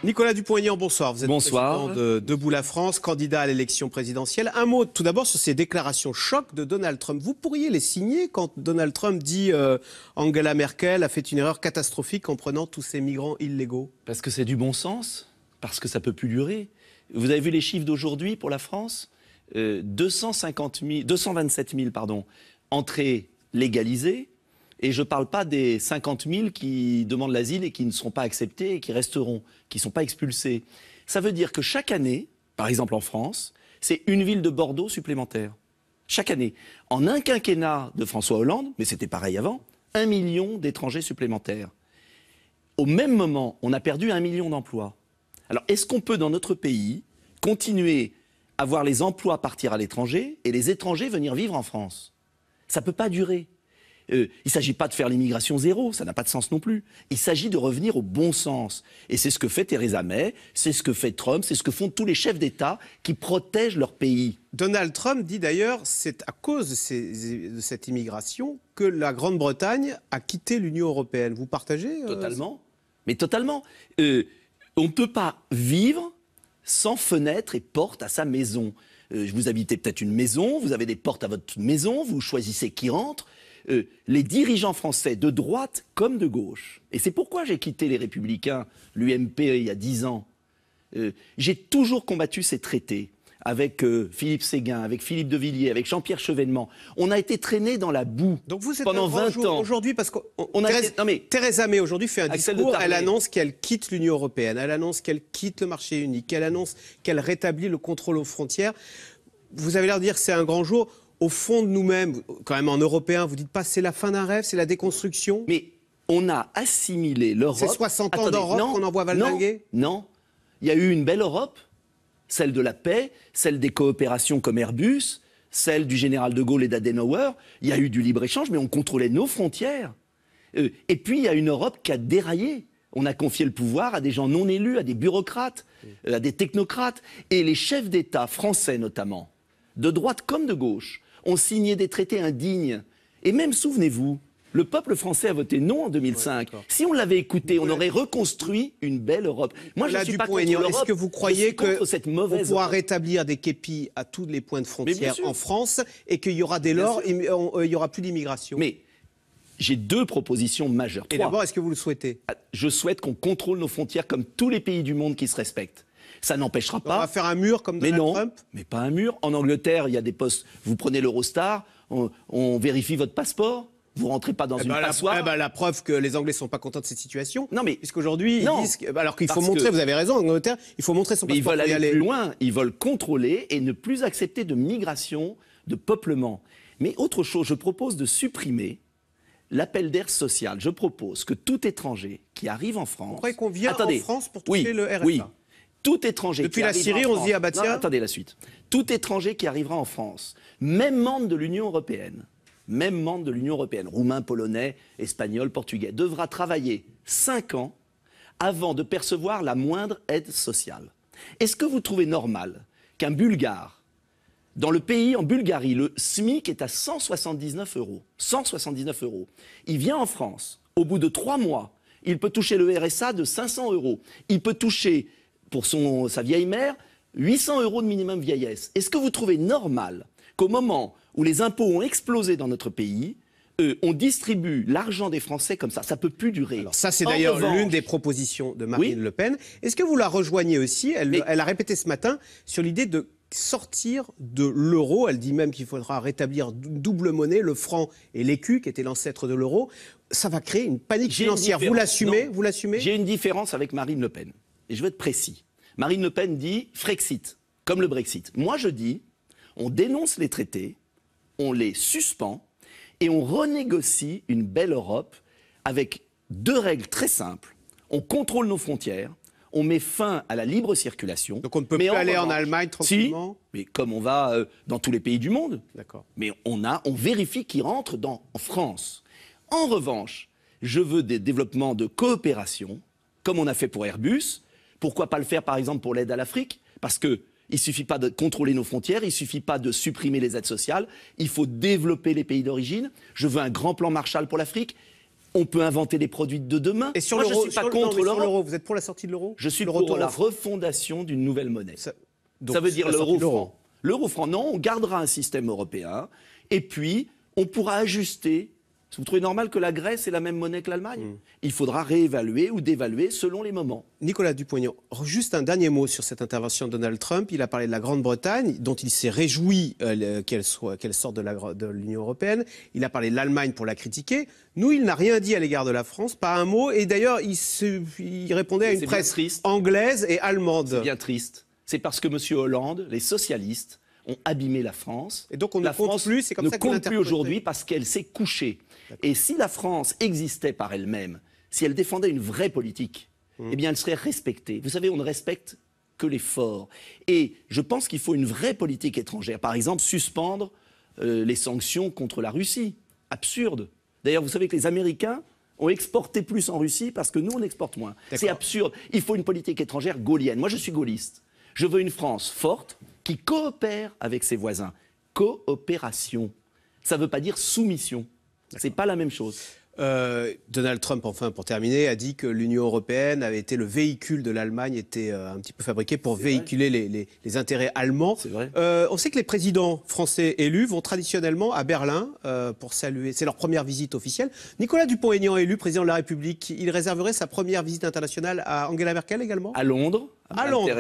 Nicolas Dupont-Aignan, bonsoir. Vous êtes Bonsoir. président de Debout la France, candidat à l'élection présidentielle. Un mot tout d'abord sur ces déclarations choc de Donald Trump. Vous pourriez les signer quand Donald Trump dit Angela Merkel a fait une erreur catastrophique en prenant tous ces migrants illégaux? Parce que c'est du bon sens, parce que ça peut plus durer. Vous avez vu les chiffres d'aujourd'hui pour la France 227 000 entrées légalisées. Et je ne parle pas des 50 000 qui demandent l'asile et qui ne seront pas acceptés et qui resteront, qui ne sont pas expulsés. Ça veut dire que chaque année, par exemple en France, c'est une ville de Bordeaux supplémentaire. Chaque année. En un quinquennat de François Hollande, mais c'était pareil avant, 1 million d'étrangers supplémentaires. Au même moment, on a perdu 1 million d'emplois. Alors, est-ce qu'on peut, dans notre pays, continuer à voir les emplois partir à l'étranger et les étrangers venir vivre en France? Ça ne peut pas durer. Il ne s'agit pas de faire l'immigration zéro, ça n'a pas de sens non plus. Il s'agit de revenir au bon sens. Et c'est ce que fait Theresa May, c'est ce que fait Trump, c'est ce que font tous les chefs d'État qui protègent leur pays. Donald Trump dit d'ailleurs, c'est à cause de cette immigration que la Grande-Bretagne a quitté l'Union européenne. Vous partagez Totalement. Mais totalement. On ne peut pas vivre sans fenêtre et porte à sa maison. Vous habitez peut-être une maison, vous avez des portes à votre maison, vous choisissez qui rentre. Les dirigeants français, de droite comme de gauche, et c'est pourquoi j'ai quitté les Républicains, l'UMP il y a 10 ans, j'ai toujours combattu ces traités avec Philippe Séguin, avec Philippe de Villiers, avec Jean-Pierre Chevènement. On a été traînés dans la boue. Donc vous êtes pendant 20 ans. Aujourd'hui, parce que mais Theresa May aujourd'hui fait un discours, elle annonce qu'elle quitte l'Union européenne, elle annonce qu'elle quitte le marché unique, elle annonce qu'elle rétablit le contrôle aux frontières. Vous avez l'air de dire que c'est un grand jour. Au fond de nous-mêmes, quand même en Européens, vous dites pas c'est la fin d'un rêve, c'est la déconstruction? Mais on a assimilé l'Europe... C'est 60 ans d'Europe qu'on envoie valdinguer? Non. Il y a eu une belle Europe, celle de la paix, celle des coopérations comme Airbus, celle du général de Gaulle et d'Adenauer. Il y a eu du libre-échange, mais on contrôlait nos frontières. Et puis il y a une Europe qui a déraillé. On a confié le pouvoir à des gens non élus, à des bureaucrates, à des technocrates. Et les chefs d'État français notamment, de droite comme de gauche, ont signé des traités indignes. Et même, souvenez-vous, le peuple français a voté non en 2005. Ouais, si on l'avait écouté, on aurait reconstruit une belle Europe. Moi, je ne suis pas contre l'Europe. Est-ce que vous croyez qu'on pourra Europe. Rétablir des képis à tous les points de frontière en France et qu'il y aura dès lors, il n'y aura plus d'immigration? Mais j'ai deux propositions majeures. Et d'abord, est-ce que vous le souhaitez? Je souhaite qu'on contrôle nos frontières comme tous les pays du monde qui se respectent. Ça n'empêchera pas. On va faire un mur comme Donald Trump? Mais pas un mur. En Angleterre, il y a des postes. Vous prenez l'Eurostar, on vérifie votre passeport. Vous rentrez pas dans une passoire. La preuve que les Anglais sont pas contents de cette situation. Non, mais puisqu'aujourd'hui, ils disent alors qu'il faut montrer. Vous avez raison, en Angleterre, il faut montrer son passeport. Mais ils veulent aller plus loin. Ils veulent contrôler et ne plus accepter de migration, de peuplement. Mais autre chose, je propose de supprimer l'appel d'air social. Je propose que tout étranger qui arrive en France. Vous croyez qu'on vient en France pour toucher le RSA? Oui. Tout étranger Depuis qui la Syrie, on se dit ah bah tiens. Attendez la suite. Tout étranger qui arrivera en France, même membre de l'Union européenne, roumain, polonais, espagnol, portugais, devra travailler 5 ans avant de percevoir la moindre aide sociale. Est-ce que vous trouvez normal qu'un Bulgare, dans le pays, en Bulgarie, le SMIC est à 179 euros. 179 euros. Il vient en France, au bout de 3 mois, il peut toucher le RSA de 500 euros. Il peut toucher, pour sa vieille mère, 800 euros de minimum vieillesse. Est-ce que vous trouvez normal qu'au moment où les impôts ont explosé dans notre pays, on distribue l'argent des Français comme ça? Ça ne peut plus durer. Alors ça, c'est d'ailleurs l'une des propositions de Marine Le Pen. Est-ce que vous la rejoignez aussi? Elle a répété ce matin sur l'idée de sortir de l'euro. Elle dit même qu'il faudra rétablir double monnaie, le franc et l'écu, qui était l'ancêtre de l'euro. Ça va créer une panique financière. Vous l'assumez? J'ai une différence avec Marine Le Pen. Et je vais être précis. Marine Le Pen dit Frexit, comme le Brexit. Moi, je dis, on dénonce les traités, on les suspend et on renégocie une belle Europe avec 2 règles très simples. On contrôle nos frontières, on met fin à la libre circulation. Donc on ne peut plus aller en Allemagne tranquillement? Si, mais comme on va dans tous les pays du monde. D'accord. Mais on vérifie qui rentre en France. En revanche, je veux des développements de coopération, comme on a fait pour Airbus. Pourquoi pas le faire, par exemple, pour l'aide à l'Afrique? Parce qu'il ne suffit pas de contrôler nos frontières, il ne suffit pas de supprimer les aides sociales, il faut développer les pays d'origine. Je veux un grand plan Marshall pour l'Afrique. On peut inventer les produits de demain. Et sur Moi, l'euro, je ne suis pas contre l'euro. Vous êtes pour la sortie de l'euro? Je suis pour la refondation d'une nouvelle monnaie. Ça veut dire l'euro-franc. L'euro-franc, non, on gardera un système européen. Et puis, on pourra ajuster. Vous trouvez normal que la Grèce ait la même monnaie que l'Allemagne? Il faudra réévaluer ou dévaluer selon les moments. Nicolas Dupont-Aignan, juste un dernier mot sur cette intervention de Donald Trump. Il a parlé de la Grande-Bretagne, dont il s'est réjoui qu'elle sorte de l'Union européenne. Il a parlé de l'Allemagne pour la critiquer. Nous, il n'a rien dit à l'égard de la France, pas un mot. Et d'ailleurs, il répondait à une presse anglaise et allemande. C'est bien triste. C'est parce que M. Hollande, les socialistes, ont abîmé la France. Et donc on ne compte plus, c'est comme ça qu'on ne compte plus aujourd'hui parce qu'elle s'est couchée. Et si la France existait par elle-même, si elle défendait une vraie politique, eh bien elle serait respectée. Vous savez, on ne respecte que les forts. Et je pense qu'il faut une vraie politique étrangère. Par exemple, suspendre les sanctions contre la Russie. Absurde. D'ailleurs, vous savez que les Américains ont exporté plus en Russie parce que nous, on exporte moins. C'est absurde. Il faut une politique étrangère gaullienne. Moi, je suis gaulliste. Je veux une France forte qui coopère avec ses voisins. Coopération. Ça ne veut pas dire soumission. C'est pas la même chose. Donald Trump, enfin, pour terminer, a dit que l'Union européenne avait été le véhicule de l'Allemagne, était un petit peu fabriqué pour véhiculer les intérêts allemands. C'est vrai. On sait que les présidents français élus vont traditionnellement à Berlin pour saluer. C'est leur première visite officielle. Nicolas Dupont-Aignan, élu président de la République, il réserverait sa première visite internationale à Angela Merkel également? À Londres. À Londres,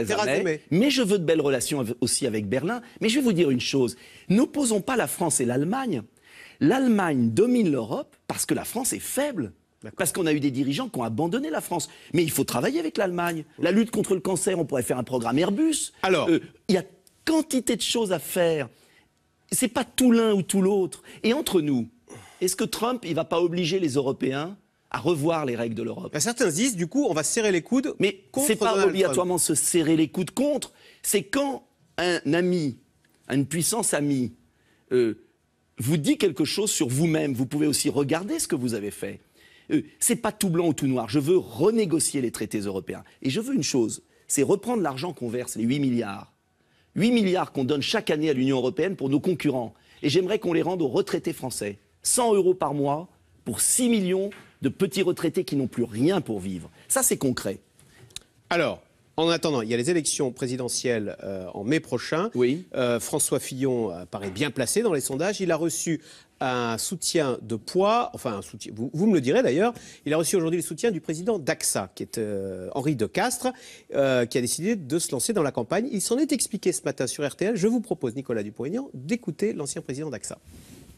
mais je veux de belles relations aussi avec Berlin. Mais je vais vous dire une chose. N'opposons pas la France et l'Allemagne. L'Allemagne domine l'Europe parce que la France est faible. Parce qu'on a eu des dirigeants qui ont abandonné la France. Mais il faut travailler avec l'Allemagne. La lutte contre le cancer, on pourrait faire un programme Airbus. Alors, il y a quantité de choses à faire. C'est pas tout l'un ou tout l'autre. Et entre nous, est-ce que Trump, il va pas obliger les Européens à revoir les règles de l'Europe? Certains disent, du coup, on va serrer les coudes. Mais c'est pas obligatoirement se serrer les coudes contre. C'est quand un ami, une puissance amie, vous dit quelque chose sur vous-même. Vous pouvez aussi regarder ce que vous avez fait. C'est pas tout blanc ou tout noir. Je veux renégocier les traités européens. Et je veux une chose, c'est reprendre l'argent qu'on verse, les 8 milliards. 8 milliards qu'on donne chaque année à l'Union européenne pour nos concurrents. Et j'aimerais qu'on les rende aux retraités français. 100 € par mois pour 6 millions de petits retraités qui n'ont plus rien pour vivre. Ça, c'est concret. Alors, en attendant, il y a les élections présidentielles en mai prochain. Oui. François Fillon paraît bien placé dans les sondages. Il a reçu un soutien de poids, enfin un soutien, vous me le direz d'ailleurs, il a reçu aujourd'hui le soutien du président d'AXA, qui est Henri de Castres, qui a décidé de se lancer dans la campagne. Il s'en est expliqué ce matin sur RTL. Je vous propose, Nicolas Dupont-Aignan, d'écouter l'ancien président d'AXA.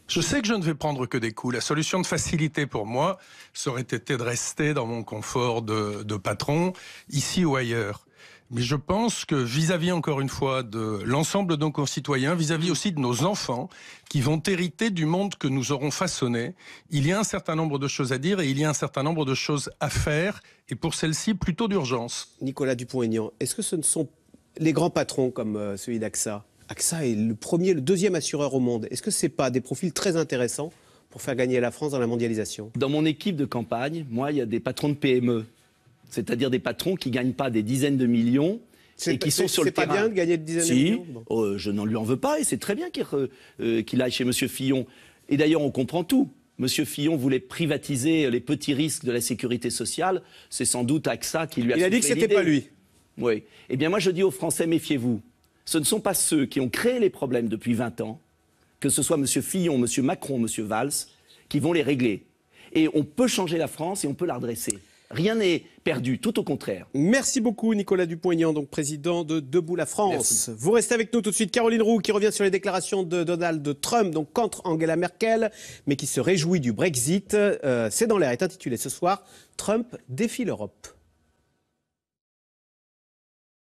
Je sais que je ne vais prendre que des coups. La solution de facilité pour moi, ça aurait été de rester dans mon confort de patron, ici ou ailleurs. Mais je pense que vis-à-vis, encore une fois, de l'ensemble de nos concitoyens, vis-à-vis aussi de nos enfants, qui vont hériter du monde que nous aurons façonné, il y a un certain nombre de choses à dire et il y a un certain nombre de choses à faire, et pour celles-ci, plutôt d'urgence. Nicolas Dupont-Aignan, est-ce que ce ne sont les grands patrons comme celui d'AXA? AXA est le deuxième assureur au monde. Est-ce que ce n'est pas des profils très intéressants pour faire gagner la France dans la mondialisation? Dans mon équipe de campagne, moi, il y a des patrons de PME. C'est-à-dire des patrons qui ne gagnent pas des dizaines de millions et qui sont sur le terrain. C'est pas bien de gagner des dizaines de millions? Je n'en lui en veux pas et c'est très bien qu'il aille chez M. Fillon. Et d'ailleurs, on comprend tout. M. Fillon voulait privatiser les petits risques de la sécurité sociale. C'est sans doute AXA qui lui a soufflé l'idée. Il a dit que ce n'était pas lui. Oui. Eh bien, moi, je dis aux Français, méfiez-vous. Ce ne sont pas ceux qui ont créé les problèmes depuis 20 ans, que ce soit M. Fillon, M. Macron, M. Valls, qui vont les régler. Et on peut changer la France et on peut la redresser. Rien n'est perdu, tout au contraire. Merci beaucoup Nicolas Dupont-Aignan, donc président de Debout la France. Merci. Vous restez avec nous tout de suite. Caroline Roux qui revient sur les déclarations de Donald Trump, donc contre Angela Merkel, mais qui se réjouit du Brexit. C'est dans l'air, est intitulé ce soir « Trump défie l'Europe ».